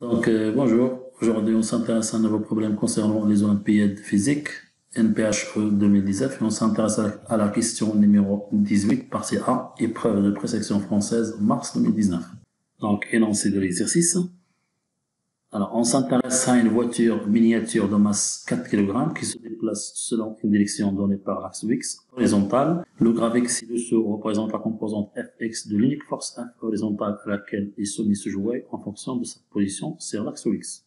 Bonjour. Aujourd'hui, on s'intéresse à un nouveau problème concernant les Olympiades physiques, NPHE 2019, et on s'intéresse à la question numéro 18, partie A, épreuve de présélection française, mars 2019. Donc, énoncé de l'exercice. Alors, on s'intéresse à une voiture miniature de masse 4 kg qui se déplace selon une direction donnée par l'axe X horizontal. Le graphique ci-dessous représente la composante Fx de l'unique force F horizontale à laquelle est soumis ce jouet en fonction de sa position sur l'axe X.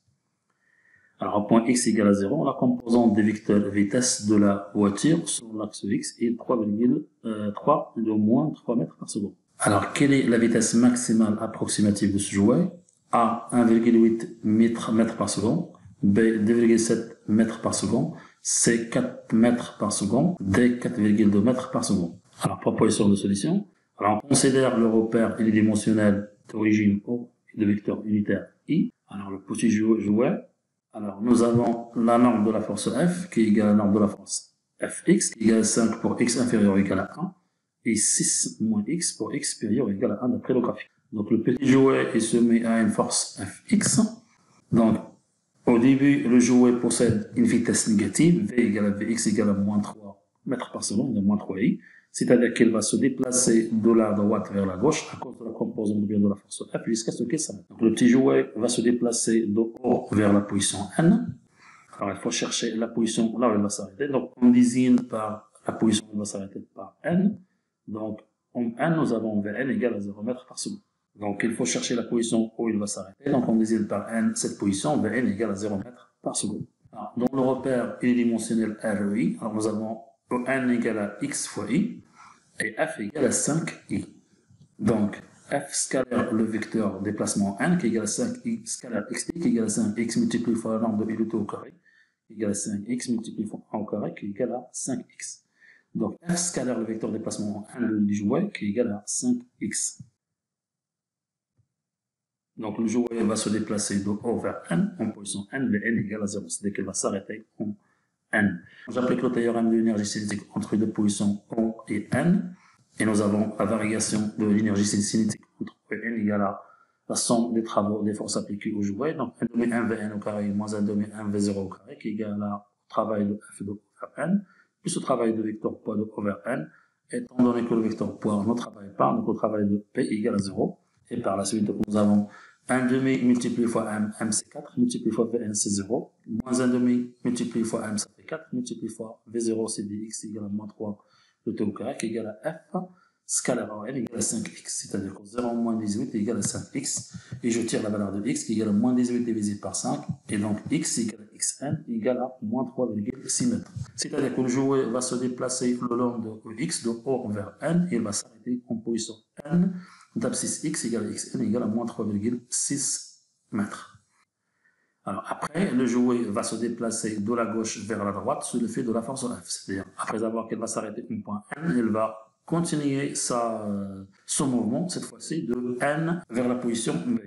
Alors, au point X égale à 0, la composante des vecteurs vitesse de la voiture sur l'axe X est 3,3 de moins 3 mètres par seconde. Alors, quelle est la vitesse maximale approximative de ce jouet? A 1,8 mètres par seconde, B 2,7 mètres par seconde, C 4 mètres par seconde, D 4,2 mètres par seconde. Alors, proposition de solution. Alors, on considère le repère unidimensionnel d'origine O et de vecteur unitaire I. Alors, le petit jouet. Alors, nous avons la norme de la force F qui est égale à la norme de la force Fx qui est égale à 5 pour x inférieur ou égal à 1 et 6 moins x pour x supérieur ou égal à 1 d'après le graphique. Donc, le petit jouet est soumis à une force Fx. Donc, au début, le jouet possède une vitesse négative, V égale à Vx égale à moins 3 mètres par seconde, moins 3i. C'est-à-dire qu'elle va se déplacer de la droite vers la gauche à cause de la composante de la force F jusqu'à ce qu'elle s'arrête. Donc, le petit jouet va se déplacer de haut vers la position N. Alors, il faut chercher la position là où elle va s'arrêter. Donc, on désigne par la position où elle va s'arrêter par N. Donc, en N, nous avons Vn égale à 0 mètres par seconde. Donc, il faut chercher la position où il va s'arrêter. Donc, on désigne par N cette position, Vn égale à 0 mètres par seconde. Alors, dans le repère unidimensionnel REI, alors nous avons N égale à x fois i et f égale à 5i. Donc, f scalaire le vecteur déplacement n qui est égal à 5i scalaire xt qui est égal à 5x multiplié fois la norme de i de t au carré qui est égal à 5x multiplié fois 1 au carré qui est égal à 5x. Donc, f scalaire le vecteur déplacement n du jouet qui est égal à 5x. Donc, le jouet va se déplacer de haut vers n en position n, Vn égale à 0, c'est-à-dire qu'elle va s'arrêter en n. J'applique le théorème de l'énergie cinétique entre les deux positions O et n, et nous avons la variation de l'énergie cinétique entre O et n égale à la somme des travaux des forces appliquées au jouet, donc 1 demi 1 Vn au carré moins 1 demi 1 V0 au carré, qui est égal à le travail de F de O vers n, plus le travail de vecteur poids de O vers n, étant donné que le vecteur poids ne travaille pas, donc le travail de P égale à 0, et par la suite, nous avons 1 demi multiplié fois m, m c'est 4, multiplié fois Vn c'est 0, moins 1 demi multiplié fois m ça fait 4, multiplié fois V0 c'est dx égale à moins 3 le t au carré qui est égal à f scalaire en n égale à 5x, c'est-à-dire que 0 moins 18 est égal à 5x, et je tire la valeur de x qui est égale à moins 18 divisé par 5, et donc x égale à xn égale à moins 3,6 mètres. C'est-à-dire que le jouet va se déplacer le long de x de haut vers n, et il va s'arrêter en position n, d'abscisse x égale à xn égale à moins 3,6 mètres. Alors après, le jouet va se déplacer de la gauche vers la droite sous l'effet de la force F. C'est-à-dire, après avoir qu'elle va s'arrêter au point N, elle va continuer son mouvement, cette fois-ci, de N vers la position B.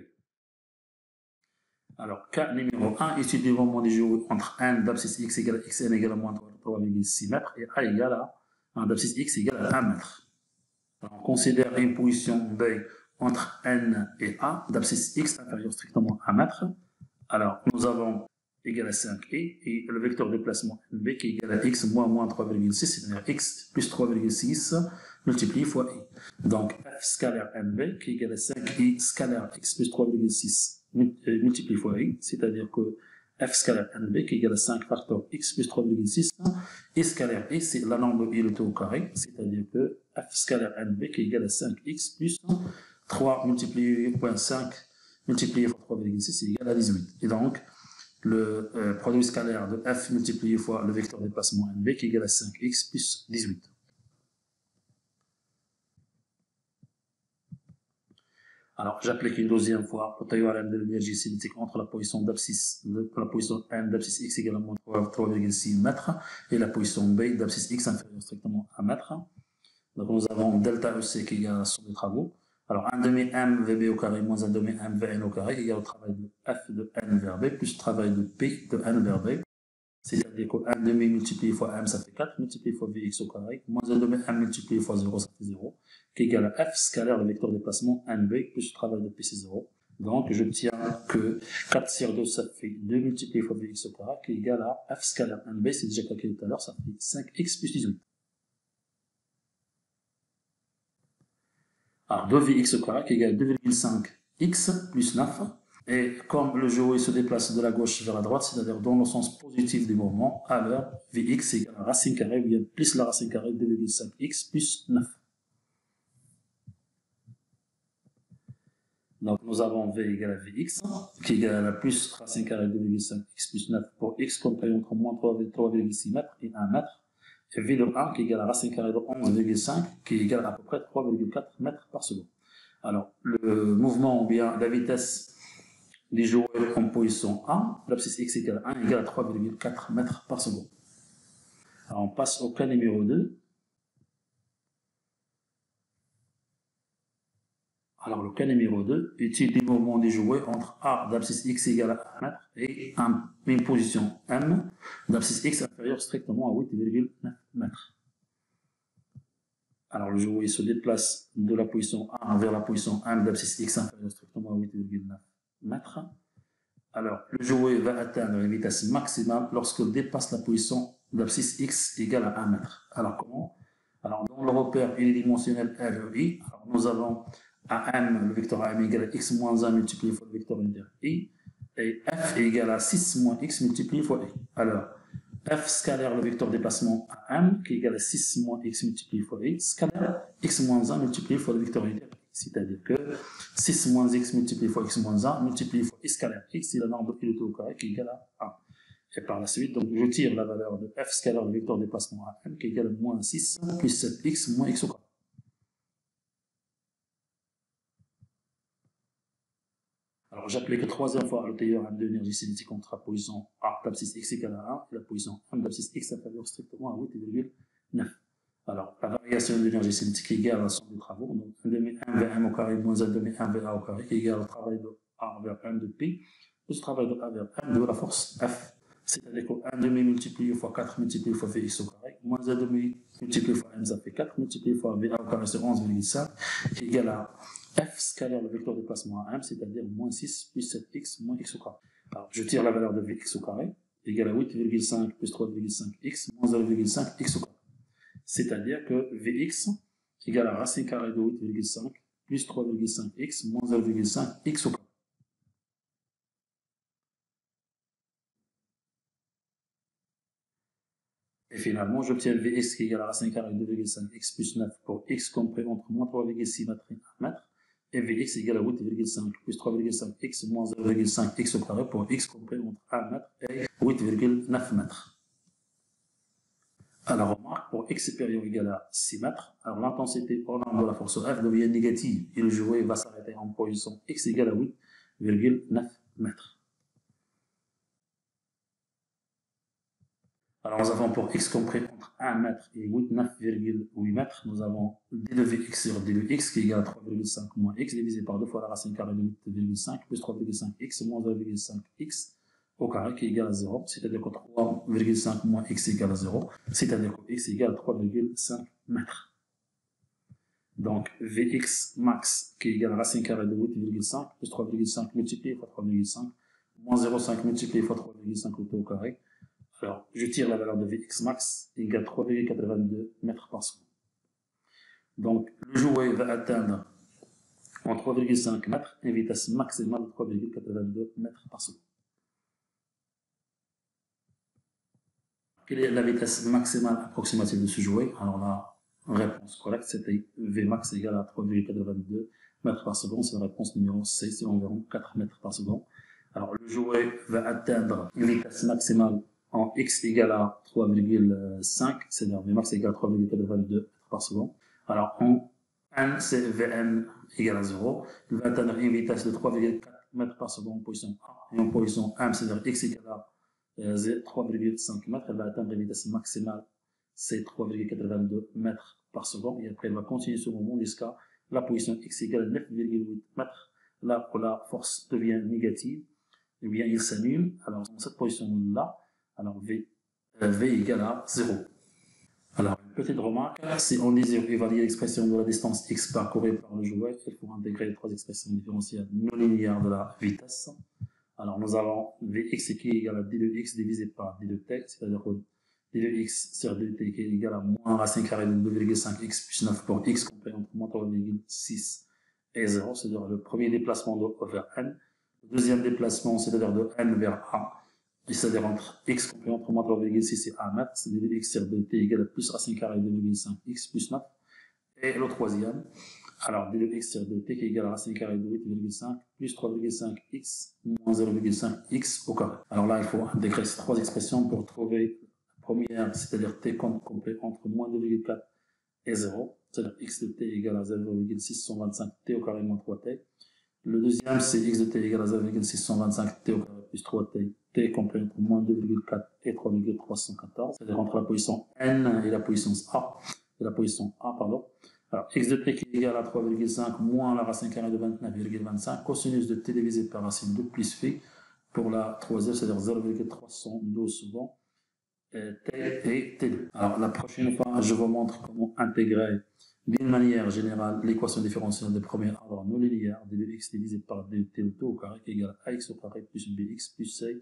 Alors, cas numéro 1, étude du mouvement du jouet entre N d'abscisse x égale à xn égale à moins 3,6 mètres et A égale à d'abscisse x égale à 1 mètre. Alors, on considère une position B entre N et A d'abscisse x inférieure strictement à 1 mètre. Alors, nous avons égal à 5i et le vecteur déplacement nb qui est égal à x moins 3,6, c'est-à-dire x plus 3,6 multiplié fois i. Donc, f scalaire nb qui est égal à 5i scalaire x plus 3,6 multiplié fois i, c'est-à-dire que f scalaire nb qui est égal à 5 facteur x plus 3,6 et scalaire i, c'est la norme de i le t au carré, c'est-à-dire que f scalaire nb qui est égal à 5x plus 3 multiplié par 5 multiplié fois 3,6 c'est égal à 18. Et donc, le produit scalaire de f multiplié fois le vecteur déplacement nb qui est égal à 5x plus 18. Alors, j'applique une deuxième fois le théorème de l'énergie cinétique entre la position d'abscisse n d'abscisse x égale à moins 3,6 mètres et la position b d'abscisse x inférieure strictement à 1 mètre. Donc, nous avons delta EC qui est égal à la somme des travaux. Alors, 1 demi m vb au carré moins 1 demi m vn au carré égale au travail de f de n vers b plus le travail de p de n vers b. C'est-à-dire que 1 demi multiplié fois m ça fait 4, multiplié fois vx au carré, moins 1 demi m multiplié fois 0 ça fait 0, qui est égal à f scalaire le vecteur déplacement nb plus le travail de p c'est 0. Donc, je tiens que 4 sur 2, ça fait 2 multiplié fois Vx au carré, qui est égal à f scalaire 1b, c'est déjà calculé tout à l'heure, ça fait 5x plus 18. Alors, 2Vx au carré, qui est égal à 2,5x plus 9. Et comme le jouet se déplace de la gauche vers la droite, c'est-à-dire dans le sens positif du mouvement, alors Vx est égal à racine carrée, ou bien plus la racine carrée de 2,5x plus 9. Donc, nous avons V égale à Vx, qui est égal à la plus racine carrée de 2,5x plus 9 pour x compris entre moins 3,6 mètres et 1 mètre. Et V de 1 qui est égal à racine carrée de 11,5 qui est égal à peu près 3,4 mètres par seconde. Alors, le mouvement ou bien la vitesse des jouets en position A, l'abscisse x égale à 1 égale à 3,4 mètres par seconde. Alors, on passe au cas numéro 2. Alors, le cas numéro 2, étude des mouvements des jouets entre A d'abscisse x égale à 1 mètre et une position M d'abscisse x inférieure strictement à 8,9 mètres. Alors, le jouet se déplace de la position A vers la position M d'abscisse x inférieure strictement à 8,9 mètres. Alors, le jouet va atteindre une vitesse maximale lorsqu'il dépasse la position d'abscisse x égale à 1 mètre. Alors, comment? Alors, dans le repère unidimensionnel REI, nous avons AM, le vecteur AM égale à x moins 1 multiplié fois le vecteur unitaire I, et F est égal à 6 moins x multiplié fois I. Alors, F scalaire le vecteur déplacement AM, qui est égal à 6 moins x multiplié fois I, scalaire x moins 1 multiplié fois le vecteur unitaire I. C'est-à-dire que 6 moins x multiplié fois x moins 1 multiplié fois I scalaire x, c'est la norme de I au carré qui est égale à 1. Et par la suite, donc, je tire la valeur de F scalaire le vecteur déplacement AM, qui est égal à moins 6 plus 7x moins x au carré. Alors, j'applique 3e fois le théorème de l'énergie cinétique entre la position A d'abscisse x égale à 1 et la position M d'abscisse x inférieure strictement à 8,9. Alors, la variation de l'énergie cinétique est égale à la somme des travaux, donc 1 demi 1 VM au carré moins 1 demi 1 VA au carré, qui est égal au travail de A vers M de P, plus le travail de A vers M de la force F. C'est-à-dire que 1 demi multiplié fois 4 multiplié fois Vx au carré, moins 1 demi multiplié fois M, ça fait 4 multiplié fois VA au carré, c'est 11,5, qui est égal à F scalaire le vecteur déplacement à M, c'est-à-dire moins 6 plus 7x moins x au carré. Alors, je tire la valeur de Vx au carré, égale à 8,5 plus 3,5x moins 0,5 x au carré. C'est-à-dire que Vx égale à racine carrée de 8,5 plus 3,5x moins 0,5 x au carré. Et finalement, j'obtiens Vx qui est égal à racine carrée de 2,5x plus 9 pour x compris entre moins 3,6 mètres et 1 mètre. Et Vx égale à 8,5 plus 3,5x moins 0,5 x au carré pour x compris entre 1 mètre et 8,9 mètres. Alors, remarque, pour x supérieur ou égal à 6 mètres, alors l'intensité hors norme de la force F devient négative et le jouet va s'arrêter en position x égale à 8,9 mètres. Alors, nous avons pour x compris entre 1 mètre et 9,8 mètres, nous avons d de vx sur d de x qui est égal à 3,5 moins x divisé par 2 fois la racine carrée de 8,5 plus 3,5x moins 0,5x au carré qui est égal à 0, c'est-à-dire que 3,5 moins x égale à 0, c'est-à-dire que x égale à 3,5 mètres. Donc, Vx max qui est égal à racine carrée de 8,5 plus 3,5 multiplié fois 3,5 moins 0,5 multiplié fois 3,5 au carré. Alors, je tire la valeur de Vx max égale à 3,82 mètres par seconde. Donc, le jouet va atteindre en 3,5 mètres une vitesse maximale de 3,82 mètres par seconde. Quelle est la vitesse maximale approximative de ce jouet? Alors, la réponse correcte, c'était Vmax égale à 3,82 mètres par seconde. C'est la réponse numéro C, c'est environ 4 mètres par seconde. Alors, le jouet va atteindre une vitesse maximale en x égale à 3,5, c'est-à-dire Vmax égale à 3,82 mètres par seconde. Alors, en n, c'est Vn égale à 0. Il va atteindre une vitesse de 3,4 mètres par seconde en position A. Et en position M, c'est-à-dire x égale à 3,5 mètres, elle va atteindre une vitesse maximale, c'est 3,82 mètres par seconde. Et après, elle va continuer ce mouvement jusqu'à la position x égale à 9,8 mètres. Là où la force devient négative, eh bien, il s'annule. Alors, dans cette position-là, alors V égale à 0. Alors, une petite remarque, si on désire évaluer l'expression de la distance x parcourue par le jouet, il faut intégrer les trois expressions différentielles non linéaires de la vitesse. Alors, nous avons Vx qui est égal à d de x divisé par d de t, c'est-à-dire que d de x sur d de t qui est égal à moins racine carrée de 2,5x plus 9 pour x compris entre moins 3,6 et 0, c'est-à-dire le premier déplacement de O vers n. Le deuxième déplacement, c'est-à-dire de n vers a, c'est-à-dire entre x compris entre moins 3,6 et 1 mètre, c'est d de x sur d de t égale à plus racine carrée de 2,5x plus 9. Et le troisième, alors d de x sur d de t qui est égal à racine carrée de 8,5 plus 3,5x moins 0,5x au carré. Alors là, il faut intégrer ces trois expressions pour trouver la première, c'est-à-dire t complet entre moins 2,4 et 0, c'est-à-dire x de t égale à 0,625 t au carré moins 3t. Le deuxième, c'est x de t égale à 0,625 t au carré plus 3t, t complet entre moins 2,4 et 3,314, c'est-à-dire entre la position n et la position A, Alors, x de t qui est égal à 3,5 moins la racine carrée de 29,25, cosinus de t divisé par racine de plus phi, pour la troisième, c'est-à-dire 0,312 souvent, t et t2. Alors, la prochaine fois, je vous montre comment intégrer d'une manière générale l'équation différentielle de premier ordre non linéaire d de x divisé par d de t au carré qui est égal à ax au carré plus bx plus c.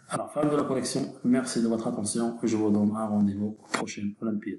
Alors, fin de la correction. Merci de votre attention. Je vous donne un rendez-vous aux prochaines Olympiades.